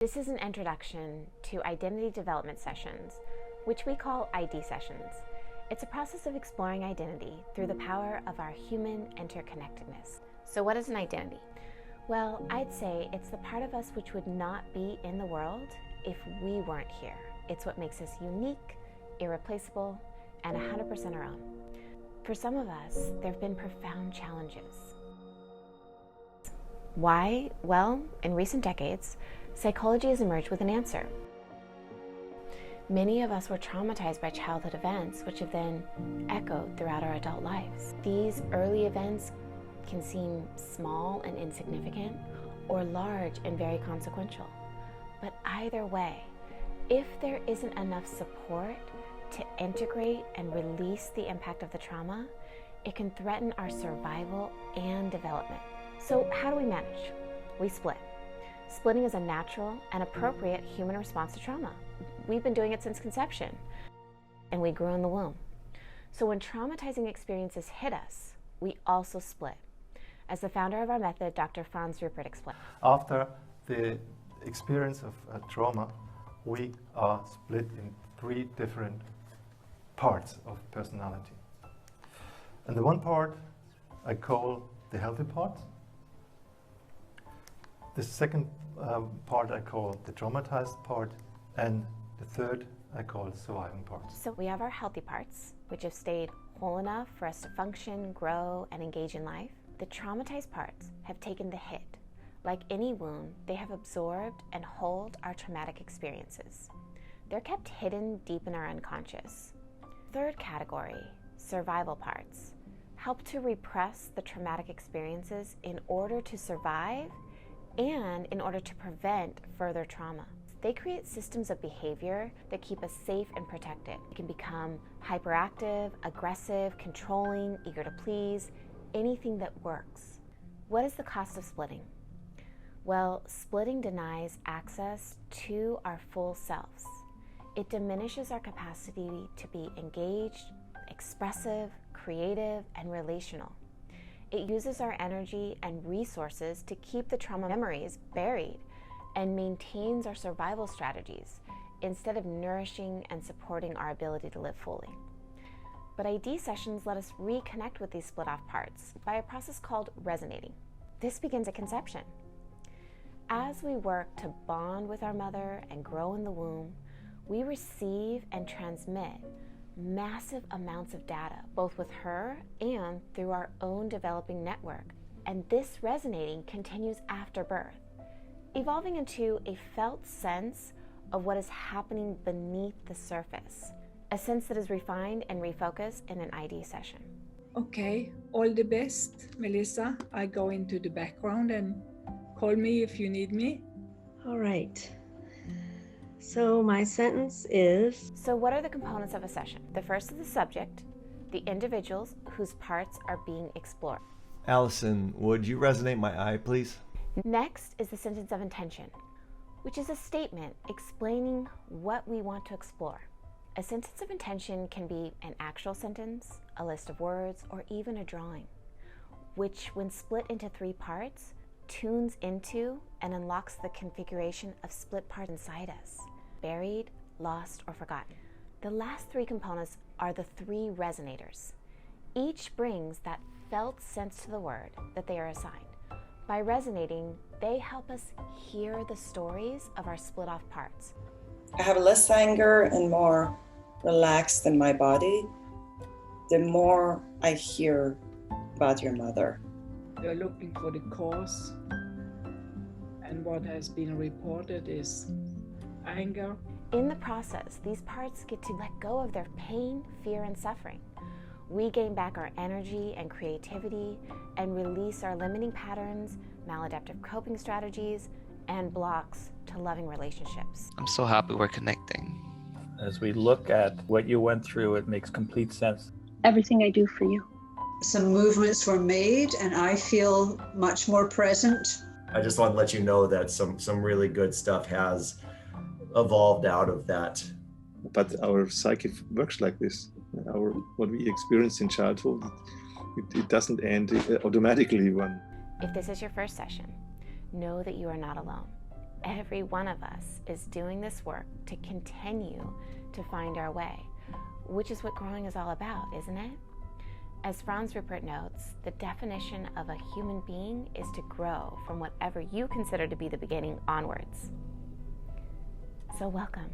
This is an introduction to identity development sessions, which we call ID sessions. It's a process of exploring identity through the power of our human interconnectedness. So what is an identity? Well, I'd say it's the part of us which would not be in the world if we weren't here. It's what makes us unique, irreplaceable, and 100% our own. For some of us, there have been profound challenges. Why? Well, in recent decades, psychology has emerged with an answer. Many of us were traumatized by childhood events, which have then echoed throughout our adult lives. These early events can seem small and insignificant, or large and very consequential. But either way, if there isn't enough support to integrate and release the impact of the trauma, it can threaten our survival and development. So how do we manage? We split. Splitting is a natural and appropriate human response to trauma. We've been doing it since conception, and we grew in the womb. So when traumatizing experiences hit us, we also split. As the founder of our method, Dr. Franz Rupert explained. After the experience of trauma, we are split in 3 different parts of personality. And the one part I call the healthy part. The second part I call the traumatized part, and the third I call the surviving part. So we have our healthy parts, which have stayed whole enough for us to function, grow, and engage in life. The traumatized parts have taken the hit. Like any wound, they have absorbed and hold our traumatic experiences. They're kept hidden deep in our unconscious. Third category, survival parts, help to repress the traumatic experiences in order to survive and in order to prevent further trauma. They create systems of behavior that keep us safe and protected. We can become hyperactive, aggressive, controlling, eager to please, anything that works. What is the cost of splitting? Well, splitting denies access to our full selves. It diminishes our capacity to be engaged, expressive, creative, and relational. It uses our energy and resources to keep the trauma memories buried and maintains our survival strategies instead of nourishing and supporting our ability to live fully. But ID sessions let us reconnect with these split off parts by a process called resonating. This begins at conception. As we work to bond with our mother and grow in the womb, we receive and transmit massive amounts of data, both with her and through our own developing network. And this resonating continues after birth, evolving into a felt sense of what is happening beneath the surface, a sense that is refined and refocused in an ID session. Okay, all the best, Melissa. I go into the background and call me if you need me. All right. So my sentence is... So what are the components of a session? The first is the subject, the individuals whose parts are being explored. Allison, would you resonate my eye, please? Next is the sentence of intention, which is a statement explaining what we want to explore. A sentence of intention can be an actual sentence, a list of words, or even a drawing, which, when split into 3 parts, tunes into and unlocks the configuration of split parts inside us, buried, lost, or forgotten. The last 3 components are the 3 resonators. Each brings that felt sense to the word that they are assigned. By resonating, they help us hear the stories of our split off parts. I have less anger and more relaxed in my body the more I hear about your mother. You're looking for the cause, and what has been reported is anger. In the process, these parts get to let go of their pain, fear, and suffering. We gain back our energy and creativity and release our limiting patterns, maladaptive coping strategies, and blocks to loving relationships. I'm so happy we're connecting. As we look at what you went through, it makes complete sense. Everything I do for you. Some movements were made and I feel much more present. I just want to let you know that some really good stuff has evolved out of that. But our psyche works like this. What we experience in childhood, it doesn't end automatically when. If this is your first session, know that you are not alone. Every one of us is doing this work to continue to find our way, which is what growing is all about, isn't it? As Franz Rupert notes, the definition of a human being is to grow from whatever you consider to be the beginning onwards. So welcome.